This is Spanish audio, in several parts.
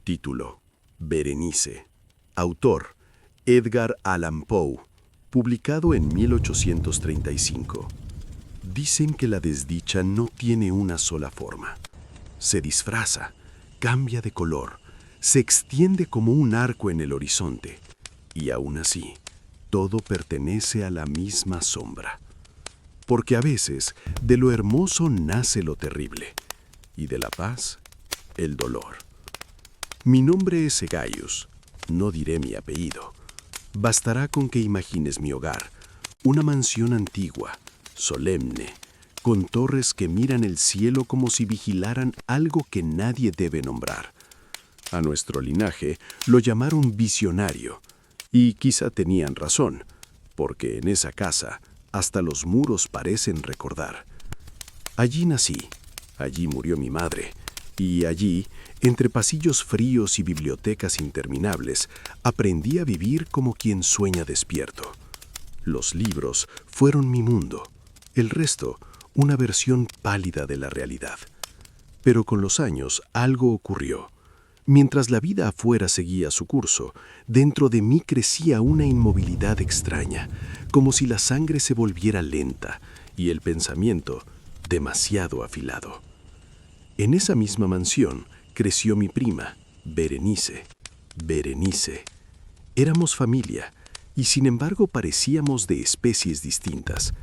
Título: Berenice. Autor: Edgar Allan Poe. Publicado en 1835. Dicen que la desdicha no tiene una sola forma. Se disfraza, cambia de color, se extiende como un arco en el horizonte. Y aún así, todo pertenece a la misma sombra. Porque a veces, de lo hermoso nace lo terrible, y de la paz, el dolor. Mi nombre es Egaius, no diré mi apellido. Bastará con que imagines mi hogar, una mansión antigua, solemne, con torres que miran el cielo como si vigilaran algo que nadie debe nombrar. A nuestro linaje lo llamaron visionario, y quizá tenían razón, porque en esa casa hasta los muros parecen recordar. Allí nací, allí murió mi madre, y allí, entre pasillos fríos y bibliotecas interminables, aprendí a vivir como quien sueña despierto. Los libros fueron mi mundo, el resto, una versión pálida de la realidad. Pero con los años algo ocurrió. Mientras la vida afuera seguía su curso, dentro de mí crecía una inmovilidad extraña, como si la sangre se volviera lenta y el pensamiento demasiado afilado. En esa misma mansión creció mi prima, Berenice. Berenice. Éramos familia, y sin embargo parecíamos de especies distintas.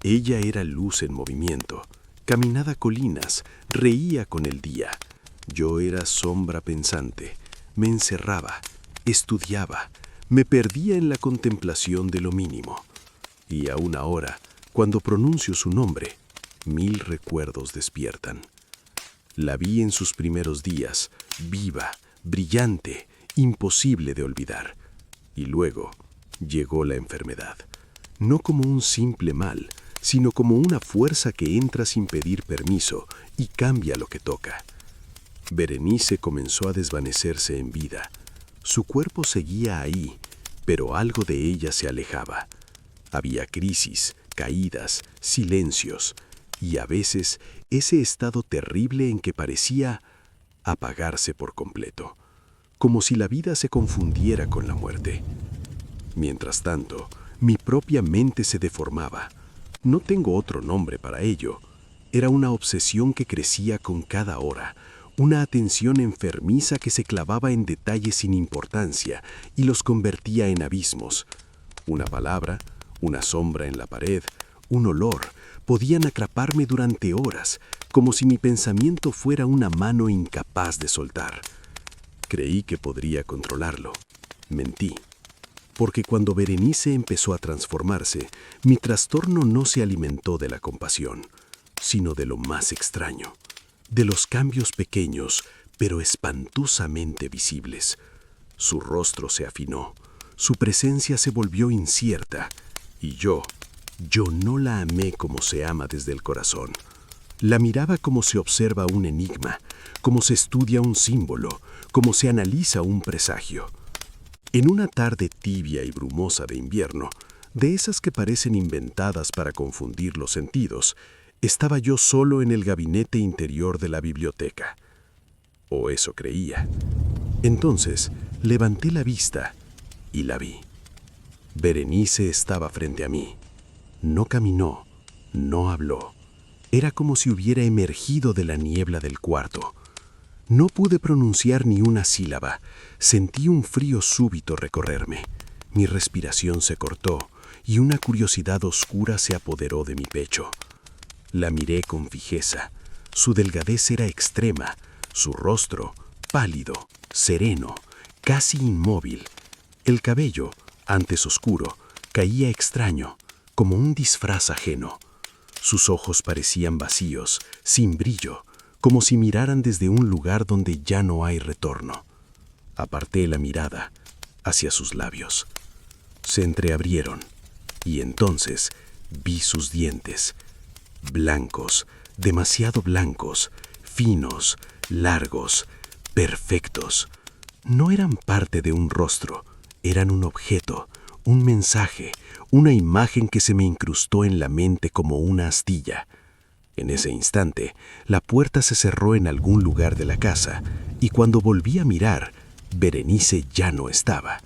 Ella era luz en movimiento, caminaba colinas, reía con el día. Yo era sombra pensante, me encerraba, estudiaba, me perdía en la contemplación de lo mínimo. Y aún ahora, cuando pronuncio su nombre, 1000 recuerdos despiertan. La vi en sus primeros días, viva, brillante, imposible de olvidar. Y luego llegó la enfermedad, no como un simple mal, sino como una fuerza que entra sin pedir permiso y cambia lo que toca. Berenice comenzó a desvanecerse en vida. Su cuerpo seguía ahí, pero algo de ella se alejaba. Había crisis, caídas, silencios, y a veces ese estado terrible en que parecía apagarse por completo, como si la vida se confundiera con la muerte. Mientras tanto, mi propia mente se deformaba. No tengo otro nombre para ello. Era una obsesión que crecía con cada hora, una atención enfermiza que se clavaba en detalles sin importancia y los convertía en abismos. Una palabra, una sombra en la pared, un olor, podían atraparme durante horas, como si mi pensamiento fuera una mano incapaz de soltar. Creí que podría controlarlo. Mentí. Porque cuando Berenice empezó a transformarse, mi trastorno no se alimentó de la compasión, sino de lo más extraño, de los cambios pequeños, pero espantosamente visibles. Su rostro se afinó, su presencia se volvió incierta, y yo no la amé como se ama desde el corazón. La miraba como se observa un enigma, como se estudia un símbolo, como se analiza un presagio. En una tarde tibia y brumosa de invierno, de esas que parecen inventadas para confundir los sentidos, estaba yo solo en el gabinete interior de la biblioteca. O eso creía. Entonces, levanté la vista y la vi. Berenice estaba frente a mí. No caminó, no habló. Era como si hubiera emergido de la niebla del cuarto. No pude pronunciar ni una sílaba. Sentí un frío súbito recorrerme. Mi respiración se cortó y una curiosidad oscura se apoderó de mi pecho. La miré con fijeza. Su delgadez era extrema, su rostro pálido, sereno, casi inmóvil. El cabello, antes oscuro, caía extraño, como un disfraz ajeno. Sus ojos parecían vacíos, sin brillo, como si miraran desde un lugar donde ya no hay retorno. Aparté la mirada hacia sus labios. Se entreabrieron y entonces vi sus dientes, blancos, demasiado blancos, finos, largos, perfectos. No eran parte de un rostro, eran un objeto, un mensaje, una imagen que se me incrustó en la mente como una astilla. En ese instante, la puerta se cerró en algún lugar de la casa y cuando volví a mirar, Berenice ya no estaba.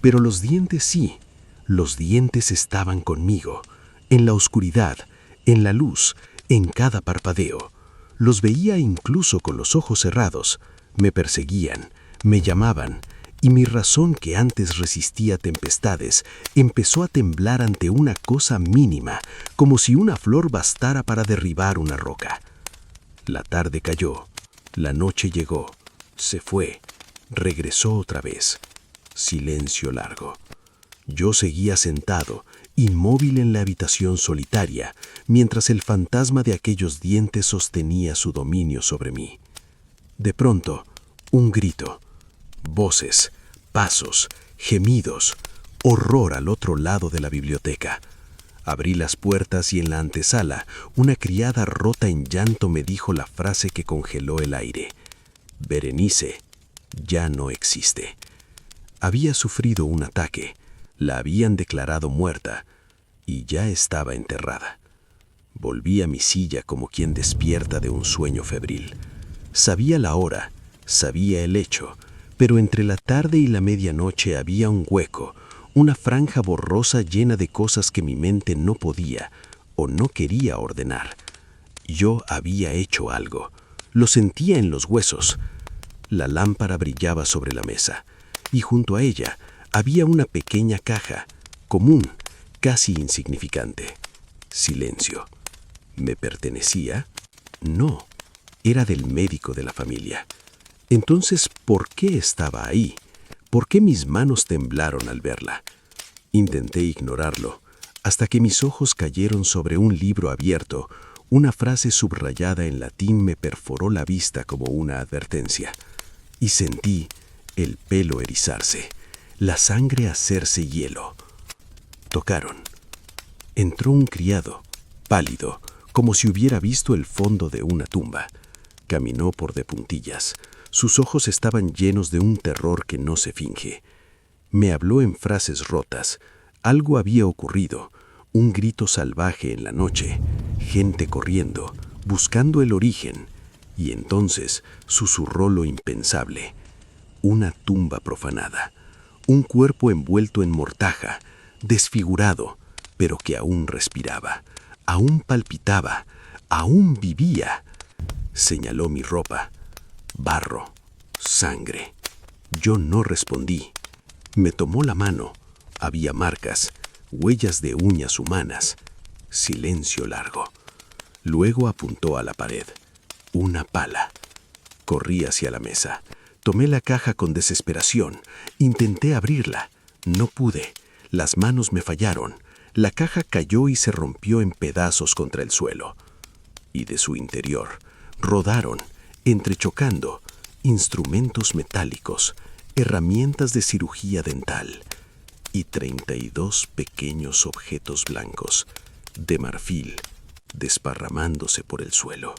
Pero los dientes sí, los dientes estaban conmigo, en la oscuridad, en la luz, en cada parpadeo. Los veía incluso con los ojos cerrados, me perseguían, me llamaban, y mi razón que antes resistía tempestades empezó a temblar ante una cosa mínima, como si una flor bastara para derribar una roca. La tarde cayó, la noche llegó, se fue, regresó otra vez. Silencio largo. Yo seguía sentado, inmóvil en la habitación solitaria, mientras el fantasma de aquellos dientes sostenía su dominio sobre mí. De pronto, un grito. Voces, pasos, gemidos, horror al otro lado de la biblioteca. Abrí las puertas y en la antesala, una criada rota en llanto me dijo la frase que congeló el aire. Berenice ya no existe. Había sufrido un ataque, la habían declarado muerta y ya estaba enterrada. Volví a mi silla como quien despierta de un sueño febril. Sabía la hora, sabía el hecho, pero entre la tarde y la medianoche había un hueco, una franja borrosa llena de cosas que mi mente no podía o no quería ordenar. Yo había hecho algo, lo sentía en los huesos. La lámpara brillaba sobre la mesa y junto a ella había una pequeña caja, común, casi insignificante. Silencio. ¿Me pertenecía? No, era del médico de la familia. Entonces, ¿por qué estaba ahí? ¿Por qué mis manos temblaron al verla? Intenté ignorarlo, hasta que mis ojos cayeron sobre un libro abierto. Una frase subrayada en latín me perforó la vista como una advertencia. Y sentí el pelo erizarse, la sangre hacerse hielo. Tocaron. Entró un criado, pálido, como si hubiera visto el fondo de una tumba. Caminó por de puntillas. Sus ojos estaban llenos de un terror que no se finge. Me habló en frases rotas. Algo había ocurrido. Un grito salvaje en la noche. Gente corriendo, buscando el origen. Y entonces susurró lo impensable. Una tumba profanada. Un cuerpo envuelto en mortaja, desfigurado, pero que aún respiraba, aún palpitaba, aún vivía. Señaló mi ropa. Barro, sangre. Yo no respondí. Me tomó la mano. Había marcas, huellas de uñas humanas. Silencio largo. Luego apuntó a la pared. Una pala. Corrí hacia la mesa. Tomé la caja con desesperación. Intenté abrirla. No pude. Las manos me fallaron. La caja cayó y se rompió en pedazos contra el suelo. Y de su interior rodaron, entrechocando, instrumentos metálicos, herramientas de cirugía dental y 32 pequeños objetos blancos, de marfil, desparramándose por el suelo.